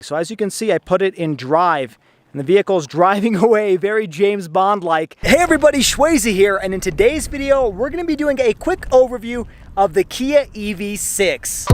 So as you can see, I put it in drive. And the vehicle's driving away, very James Bond-like. Hey everybody, Shwayze here, and in today's video, we're gonna be doing a quick overview of the Kia EV6.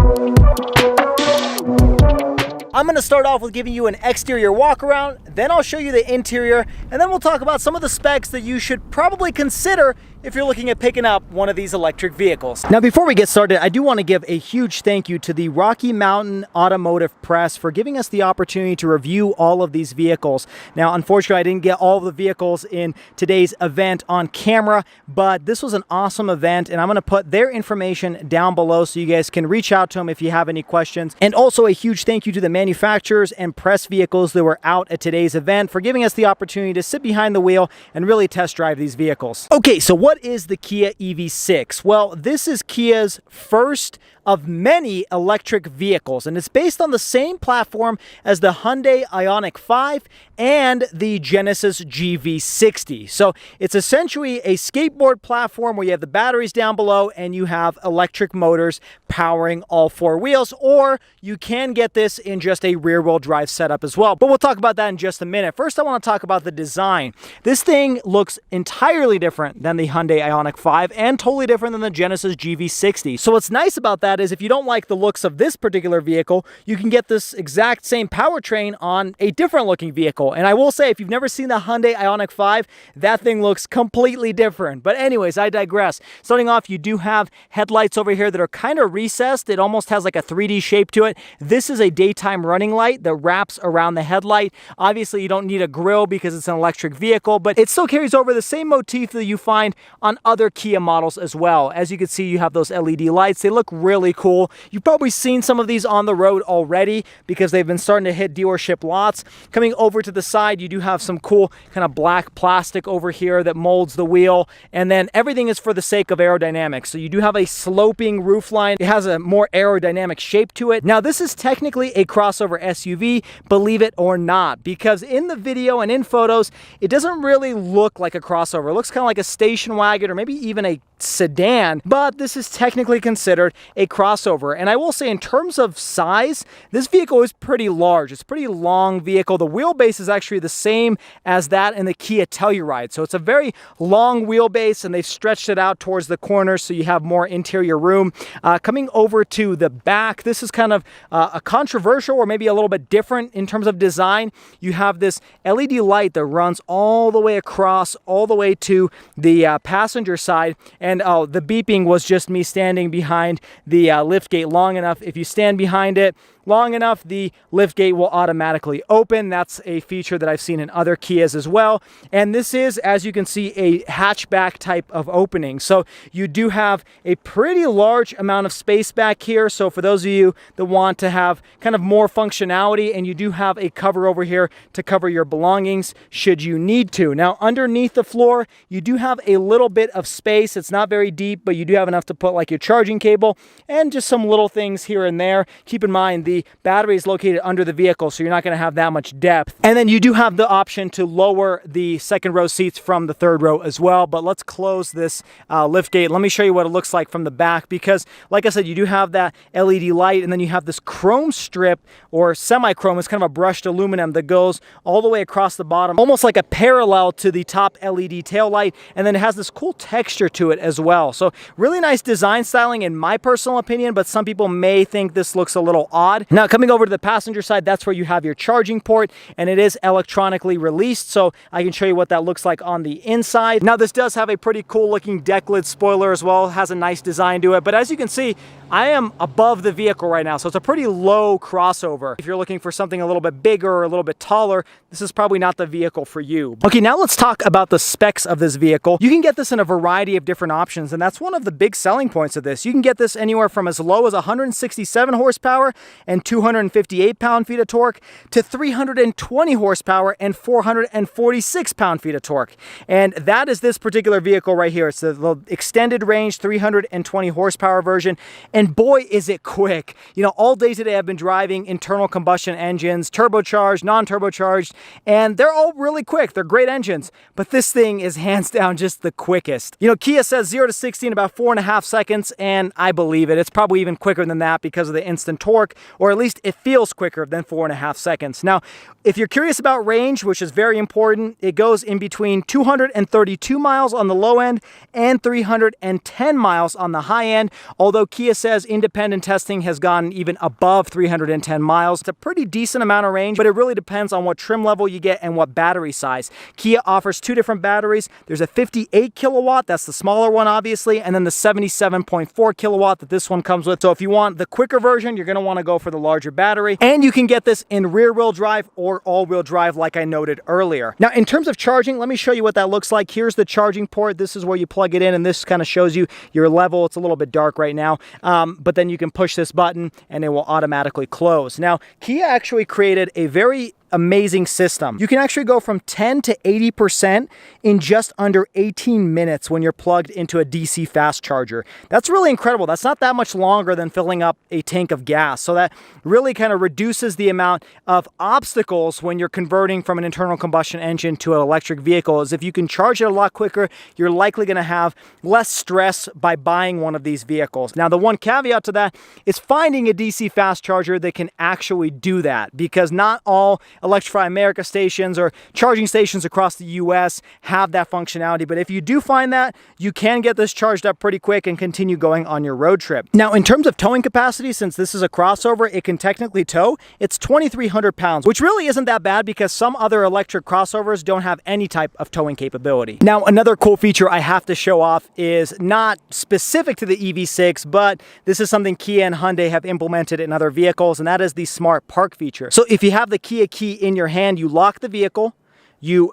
I'm gonna start off with giving you an exterior walk around, then I'll show you the interior, and then we'll talk about some of the specs that you should probably consider if you're looking at picking up one of these electric vehicles. Now, before we get started, I do want to give a huge thank you to the Rocky Mountain Automotive Press for giving us the opportunity to review all of these vehicles. Now, unfortunately, I didn't get all of the vehicles in today's event on camera, but this was an awesome event, and I'm going to put their information down below so you guys can reach out to them if you have any questions. And also a huge thank you to the manufacturers and press vehicles that were out at today's event for giving us the opportunity to sit behind the wheel and really test drive these vehicles. Okay, so what is the Kia EV6? Well, this is Kia's first of many electric vehicles, and it's based on the same platform as the Hyundai Ioniq 5 and the Genesis GV60. So it's essentially a skateboard platform where you have the batteries down below and you have electric motors powering all four wheels, or you can get this in just a rear-wheel drive setup as well. But we'll talk about that in just a minute. First, I want to talk about the design. This thing looks entirely different than the Hyundai Ioniq 5 and totally different than the Genesis GV60. So what's nice about that is if you don't like the looks of this particular vehicle, you can get this exact same powertrain on a different looking vehicle. And I will say, if you've never seen the Hyundai Ioniq 5, that thing looks completely different. But anyways, I digress. Starting off, you do have headlights over here that are kind of recessed. It almost has like a 3D shape to it. This is a daytime running light that wraps around the headlight. Obviously, you don't need a grille because it's an electric vehicle, but it still carries over the same motif that you find on other Kia models as well. As you can see, you have those LED lights. They look really cool. You've probably seen some of these on the road already because they've been starting to hit dealership lots. Coming over to the side, you do have some cool kind of black plastic over here that molds the wheel, and then everything is for the sake of aerodynamics. So you do have a sloping roofline. It has a more aerodynamic shape to it. Now, this is technically a crossover SUV, believe it or not, because in the video and in photos, it doesn't really look like a crossover. It looks kind of like a station wagon or maybe even a sedan, but this is technically considered a crossover. And I will say, in terms of size, this vehicle is pretty large. It's a pretty long vehicle. The wheelbase is actually the same as that in the Kia Telluride. So it's a very long wheelbase, and they've stretched it out towards the corners so you have more interior room. Coming over to the back, this is kind of a controversial or maybe a little bit different in terms of design. You have this LED light that runs all the way across, all the way to the passenger side. And oh, the beeping was just me standing behind the liftgate long enough. If you stand behind it long enough, the liftgate will automatically open. That's a feature that I've seen in other Kias as well. And this is, as you can see, a hatchback type of opening. So you do have a pretty large amount of space back here. So for those of you that want to have kind of more functionality, and you do have a cover over here to cover your belongings should you need to. Now, underneath the floor, you do have a little bit of space. It's not very deep, but you do have enough to put like your charging cable and just some little things here and there. Keep in mind, the battery is located under the vehicle, so you're not going to have that much depth. And then you do have the option to lower the second row seats from the third row as well. But let's close this lift gate. Let me show you what it looks like from the back, because like I said, you do have that LED light, and then you have this chrome strip or semi-chrome. It's kind of a brushed aluminum that goes all the way across the bottom, almost like a parallel to the top LED tail light. And then it has this cool texture to it as well. So really nice design styling in my personal opinion, but some people may think this looks a little odd. Now, coming over to the passenger side, that's where you have your charging port, and it is electronically released, so I can show you what that looks like on the inside. Now, this does have a pretty cool looking deck lid spoiler as well. It has a nice design to it, but as you can see, I am above the vehicle right now, so it's a pretty low crossover. If you're looking for something a little bit bigger or a little bit taller, this is probably not the vehicle for you. Okay, now let's talk about the specs of this vehicle. You can get this in a variety of different options, and that's one of the big selling points of this. You can get this anywhere from as low as 167 horsepower and 258 pound-feet of torque to 320 horsepower and 446 pound-feet of torque. And that is this particular vehicle right here. It's the extended range 320 horsepower version. And boy, is it quick. You know, all day today I've been driving internal combustion engines, turbocharged, non-turbocharged, and they're all really quick. They're great engines, but this thing is hands down just the quickest. You know, Kia says 0 to 60 in about 4.5 seconds, and I believe it. It's probably even quicker than that because of the instant torque, or at least it feels quicker than 4.5 seconds. Now, if you're curious about range, which is very important, it goes in between 232 miles on the low end and 310 miles on the high end, although Kia says independent testing has gone even above 310 miles. It's a pretty decent amount of range, but it really depends on what trim level you get and what battery size. Kia offers two different batteries. There's a 58 kilowatt, that's the smaller one obviously, and then the 77.4 kilowatt that this one comes with. So if you want the quicker version, you're going to want to go for the larger battery, and you can get this in rear-wheel drive or all-wheel drive like I noted earlier. Now in terms of charging, let me show you what that looks like. Here's the charging port. This is where you plug it in, and this kind of shows you your level. It's a little bit dark right now, but then you can push this button and it will automatically close. Now Kia actually created a very amazing system. You can actually go from 10 to 80% in just under 18 minutes when you're plugged into a DC fast charger. That's really incredible. That's not that much longer than filling up a tank of gas. So that really kind of reduces the amount of obstacles when you're converting from an internal combustion engine to an electric vehicle. Is if you can charge it a lot quicker, you're likely going to have less stress by buying one of these vehicles. Now, the one caveat to that is finding a DC fast charger that can actually do that, because not all Electrify America stations or charging stations across the US have that functionality. But if you do find that, you can get this charged up pretty quick and continue going on your road trip. Now, in terms of towing capacity, since this is a crossover, it can technically tow. It's 2,300 pounds, which really isn't that bad because some other electric crossovers don't have any type of towing capability. Now, another cool feature I have to show off is not specific to the EV6, but this is something Kia and Hyundai have implemented in other vehicles, and that is the smart park feature. So if you have the Kia key in your hand, you lock the vehicle, you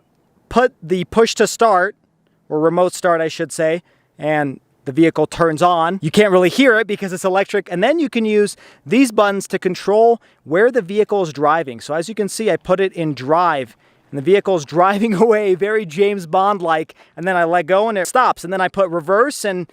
put the push to start, or remote start I should say, and the vehicle turns on. You can't really hear it because it's electric, and then you can use these buttons to control where the vehicle is driving. So as you can see, I put it in drive, and the vehicle is driving away, very James Bond-like, and then I let go and it stops, and then I put reverse, and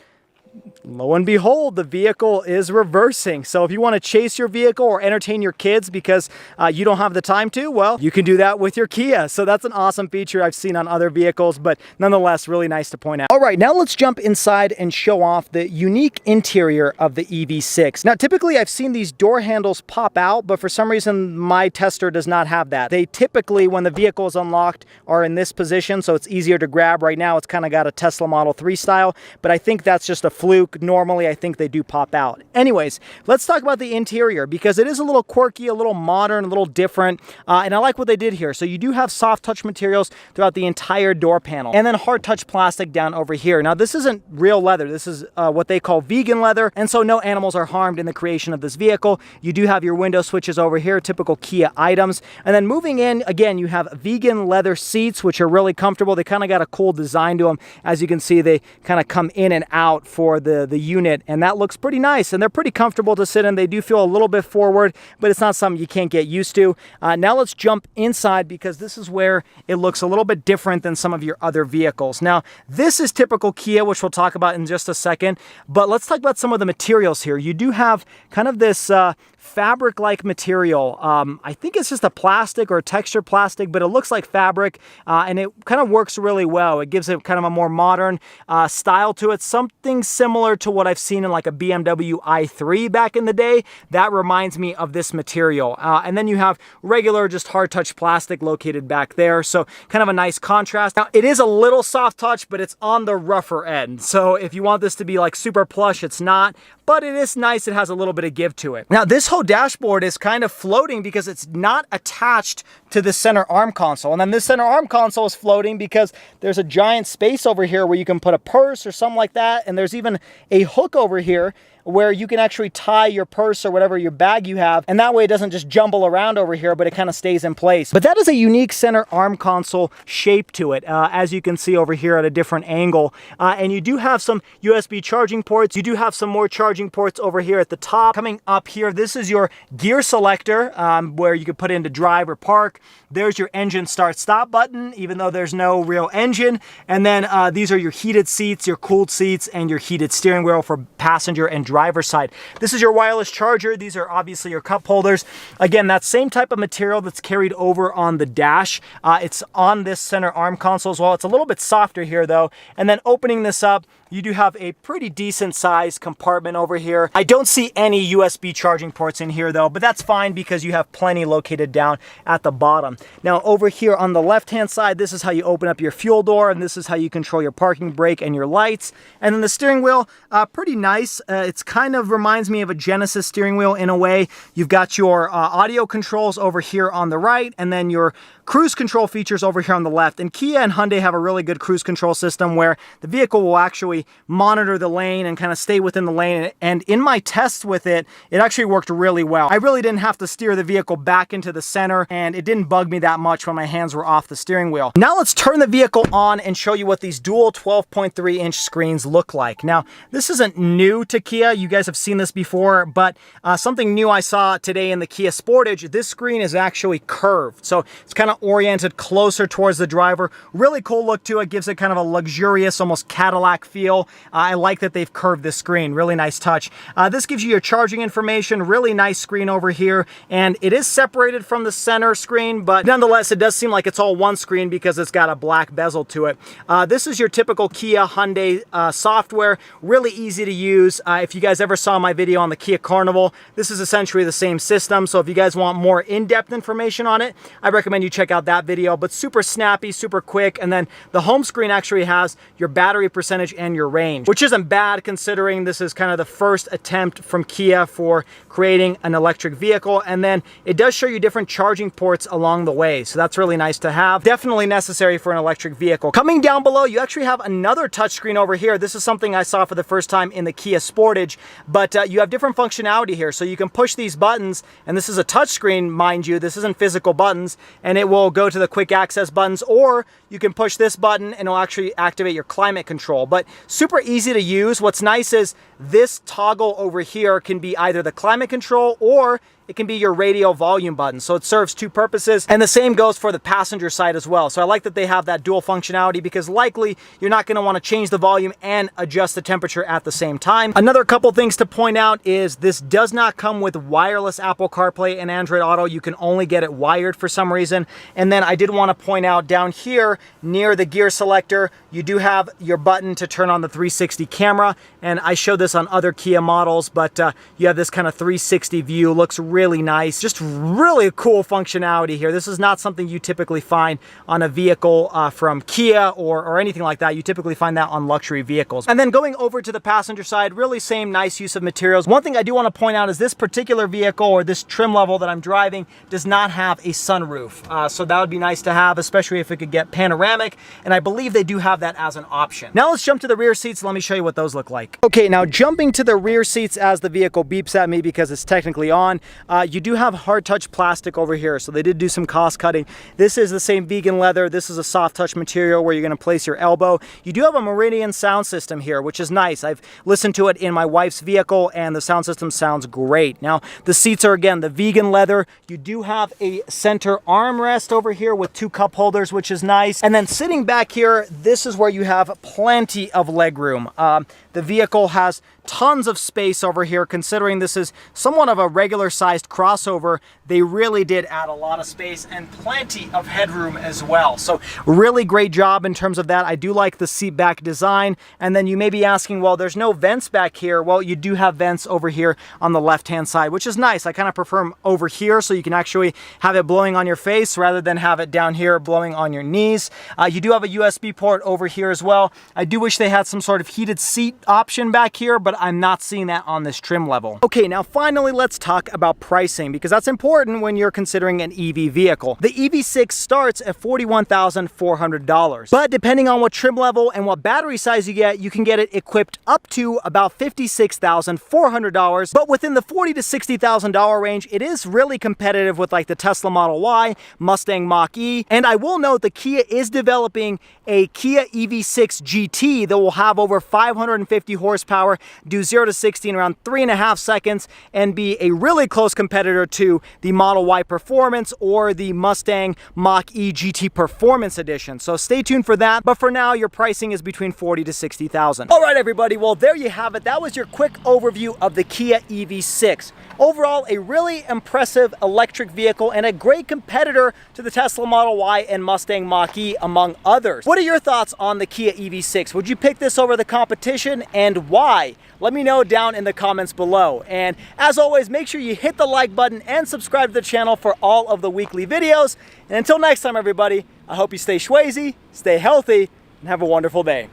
lo and behold, the vehicle is reversing. So if you want to chase your vehicle or entertain your kids because you don't have the time to, well, you can do that with your Kia. So that's an awesome feature I've seen on other vehicles, but nonetheless, really nice to point out. All right, now let's jump inside and show off the unique interior of the EV6. Now, typically I've seen these door handles pop out, but for some reason, my tester does not have that. They typically, when the vehicle is unlocked, are in this position, so it's easier to grab. Right now, it's kind of got a Tesla Model 3 style, but I think that's just a fluke. Normally, I think they do pop out. Anyways, let's talk about the interior because it is a little quirky, a little modern, a little different, and I like what they did here. So you do have soft touch materials throughout the entire door panel, and then hard touch plastic down over here. Now, this isn't real leather. This is what they call vegan leather, and so no animals are harmed in the creation of this vehicle. You do have your window switches over here, typical Kia items, and then moving in, again, you have vegan leather seats, which are really comfortable. They kind of got a cool design to them. As you can see, they kind of come in and out for the unit, and that looks pretty nice, and they're pretty comfortable to sit in. They do feel a little bit forward, but it's not something you can't get used to. Now let's jump inside because this is where it looks a little bit different than some of your other vehicles. Now, this is typical Kia, which we'll talk about in just a second, but let's talk about some of the materials here. You do have kind of this fabric-like material. I think it's just a plastic or texture plastic, but it looks like fabric, and it kind of works really well. It gives it kind of a more modern style to it, something similar to what I've seen in like a BMW i3 back in the day. That reminds me of this material. And then you have regular, just hard touch plastic located back there, so kind of a nice contrast. Now, it is a little soft touch, but it's on the rougher end. So if you want this to be like super plush, it's not, but it is nice. It has a little bit of give to it. Now, this whole dashboard is kind of floating because it's not attached to the center arm console. And then this center arm console is floating because there's a giant space over here where you can put a purse or something like that. And there's even a hook over here where you can actually tie your purse or whatever your bag you have, and that way it doesn't just jumble around over here, but it kind of stays in place. But that is a unique center arm console shape to it, as you can see over here at a different angle. And you do have some USB charging ports. You do have some more charging ports over here at the top. Coming up here, this is your gear selector, where you can put into drive or park. There's your engine start stop button, even though there's no real engine. And then these are your heated seats, your cooled seats, and your heated steering wheel for passenger and driver side. This is your wireless charger. These are obviously your cup holders. Again, that same type of material that's carried over on the dash. It's on this center arm console as well. It's a little bit softer here though. And then opening this up, You do have a pretty decent sized compartment over here. I don't see any USB charging ports in here though, but that's fine because you have plenty located down at the bottom. Now over here on the left hand side, this is how you open up your fuel door, and this is how you control your parking brake and your lights. And then the steering wheel, pretty nice. It's kind of reminds me of a Genesis steering wheel in a way. You've got your audio controls over here on the right, and then your cruise control features over here on the left. And Kia and Hyundai have a really good cruise control system where the vehicle will actually monitor the lane and kind of stay within the lane. And in my tests with it, it actually worked really well. I really didn't have to steer the vehicle back into the center, and it didn't bug me that much when my hands were off the steering wheel. Now let's turn the vehicle on and show you what these dual 12.3-inch screens look like. Now, this isn't new to Kia. You guys have seen this before, but something new I saw today in the Kia Sportage, this screen is actually curved. So it's kind of oriented closer towards the driver. Really cool look to it. Gives it kind of a luxurious, almost Cadillac feel. I like that they've curved this screen. Really nice touch. This gives you your charging information. Really nice screen over here. And it is separated from the center screen, but nonetheless, it does seem like it's all one screen because it's got a black bezel to it. This is your typical Kia Hyundai software. Really easy to use. If you guys ever saw my video on the Kia Carnival, this is essentially the same system. So if you guys want more in-depth information on it, I recommend you check out that video, but super snappy, super quick. And then the home screen actually has your battery percentage and your range, which isn't bad considering this is kind of the first attempt from Kia for creating an electric vehicle. And then it does show you different charging ports along the way. So that's really nice to have. Definitely necessary for an electric vehicle. Coming down below, you actually have another touchscreen over here. This is something I saw for the first time in the Kia Sportage, but you have different functionality here. So you can push these buttons, and this is a touchscreen, mind you. This isn't physical buttons, and it will go to the quick access buttons, or you can push this button and it'll actually activate your climate control. But super easy to use. What's nice is this toggle over here can be either the climate control or it can be your radio volume button. So it serves two purposes. And the same goes for the passenger side as well. So I like that they have that dual functionality because likely you're not going to want to change the volume and adjust the temperature at the same time. Another couple things to point out is this does not come with wireless Apple CarPlay and Android Auto. You can only get it wired for some reason. And then I did want to point out down here near the gear selector, you do have your button to turn on the 360 camera. And I showed this on other Kia models, but you have this kind of 360 view. Looks really nice. Just really cool functionality here. This is not something you typically find on a vehicle from Kia or anything like that. You typically find that on luxury vehicles. And then going over to the passenger side, really same nice use of materials. One thing I do want to point out is this particular vehicle or this trim level that I'm driving does not have a sunroof. So that would be nice to have, especially if it could get panoramic. And I believe they do have that as an option. Now let's jump to the rear seats. Let me show you what those look like. Okay, now jumping to the rear seats as the vehicle beeps at me because it's technically on. You do have hard touch plastic over here, so they did do some cost cutting. This is the same vegan leather. This is a soft touch material where you're going to place your elbow. You do have a Meridian sound system here, which is nice. I've listened to it in my wife's vehicle and the sound system sounds great. Now the seats are again the vegan leather. You do have a center armrest over here with two cup holders, which is nice. And then sitting back here, this is where you have plenty of leg room. The vehicle has tons of space over here. Considering this is somewhat of a regular sized crossover, they really did add a lot of space and plenty of headroom as well. So really great job in terms of that. I do like the seat back design. And then you may be asking, well, there's no vents back here. Well, you do have vents over here on the left hand side, which is nice. I kind of prefer them over here so you can actually have it blowing on your face rather than have it down here blowing on your knees. You do have a USB port over here as well. I do wish they had some sort of heated seat option back here, but I'm not seeing that on this trim level. Okay, now finally let's talk about pricing because that's important when you're considering an EV vehicle. The EV6 starts at $41,400, but depending on what trim level and what battery size you get, you can get it equipped up to about $56,400. But within the $40,000 to $60,000 range, it is really competitive with like the Tesla Model Y, Mustang Mach-E, and I will note the Kia is developing a Kia EV6 GT that will have over 550 horsepower, do 0 to 60 in around 3.5 seconds, and be a really close competitor to the Model Y Performance or the Mustang Mach-E GT Performance Edition. So stay tuned for that. But for now, your pricing is between $40,000 to $60,000. All right, everybody. Well, there you have it. That was your quick overview of the Kia EV6. Overall, a really impressive electric vehicle and a great competitor to the Tesla Model Y and Mustang Mach-E, among others. What are your thoughts on the Kia EV6? Would you pick this over the competition, and why? Let me know down in the comments below. And as always, make sure you hit the like button and subscribe to the channel for all of the weekly videos. And until next time, everybody, I hope you stay schwazy, stay healthy, and have a wonderful day.